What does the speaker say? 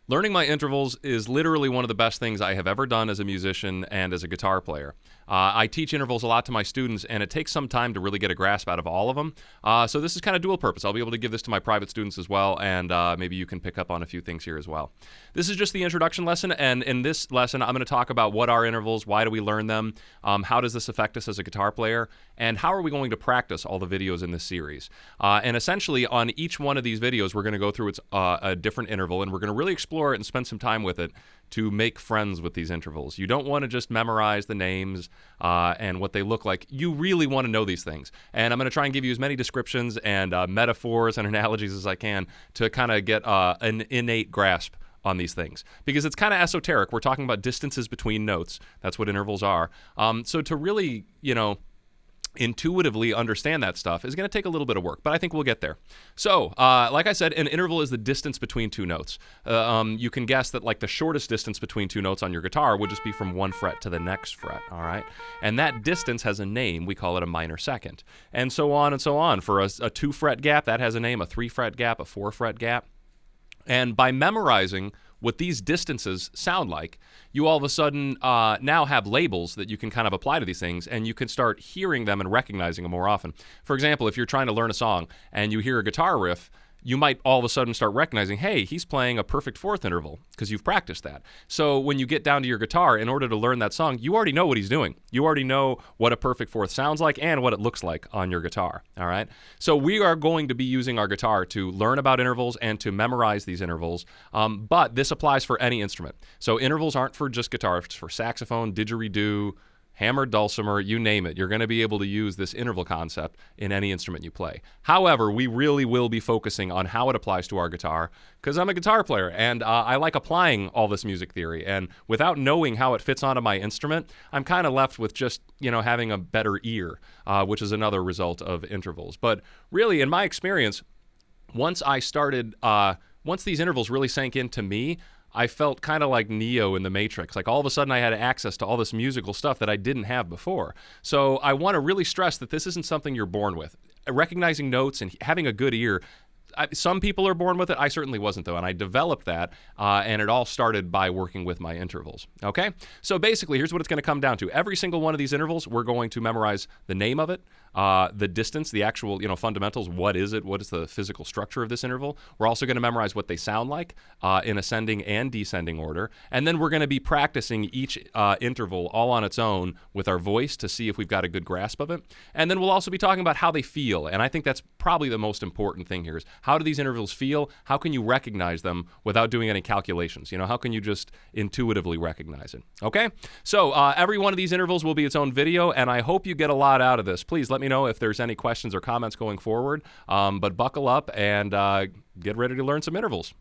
Learning my intervals is literally one of the best things I have ever done as a musician and as a guitar player. I teach intervals a lot to my students, and it takes some time to really get a grasp out of all of them. So this is kind of dual purpose. I'll be able to give this to my private students as well, and maybe you can pick up on a few things here as well. This is just the introduction lesson, and in this lesson, I'm going to talk about what are intervals, why do we learn them, how does this affect us as a guitar player, and how are we going to practice all the videos in this series. And essentially, on each one of these videos, we're going to go through a different interval, and we're going to really explore it and spend some time with it to make friends with these intervals. You don't want to just memorize the names and what they look like. You really want to know these things. And I'm going to try and give you as many descriptions and metaphors and analogies as I can to kind of get an innate grasp on these things, because it's kind of esoteric. We're talking about distances between notes. That's what intervals are. So to really, intuitively understand that stuff is going to take a little bit of work, but I think we'll get there. So, like I said, an interval is the distance between two notes. You can guess that like the shortest distance between two notes on your guitar would just be from one fret to the next fret, all right? And that distance has a name. We call it a minor second. And so on and so on. For a 2-fret gap, that has a name, a 3-fret gap, a 4-fret gap. And by memorizing what these distances sound like, you all of a sudden now have labels that you can kind of apply to these things, and you can start hearing them and recognizing them more often. For example, if you're trying to learn a song and you hear a guitar riff, you might all of a sudden start recognizing, hey, he's playing a perfect fourth interval because you've practiced that. So when you get down to your guitar, in order to learn that song, you already know what he's doing. You already know what a perfect fourth sounds like and what it looks like on your guitar, all right? So we are going to be using our guitar to learn about intervals and to memorize these intervals, but this applies for any instrument. So intervals aren't for just guitar. It's for saxophone, didgeridoo, hammered dulcimer, you name it. You're going to be able to use this interval concept in any instrument you play. However, we really will be focusing on how it applies to our guitar, because I'm a guitar player and I like applying all this music theory. And without knowing how it fits onto my instrument, I'm kind of left with just, having a better ear, which is another result of intervals. But really, in my experience, once these intervals really sank into me, I felt kind of like Neo in the Matrix. Like all of a sudden I had access to all this musical stuff that I didn't have before. So I want to really stress that this isn't something you're born with. Recognizing notes and having a good ear, some people are born with it. I certainly wasn't, though, and I developed that, and it all started by working with my intervals, okay? So basically, here's what it's going to come down to. Every single one of these intervals, we're going to memorize the name of it, the distance, the actual, fundamentals. What is it? What is the physical structure of this interval? We're also going to memorize what they sound like in ascending and descending order, and then we're going to be practicing each interval all on its own with our voice to see if we've got a good grasp of it. And then we'll also be talking about how they feel, and I think that's probably the most important thing here is how do these intervals feel? How can you recognize them without doing any calculations? How can you just intuitively recognize it? Okay? So every one of these intervals will be its own video, and I hope you get a lot out of this. Please let me know if there's any questions or comments going forward, but buckle up and get ready to learn some intervals.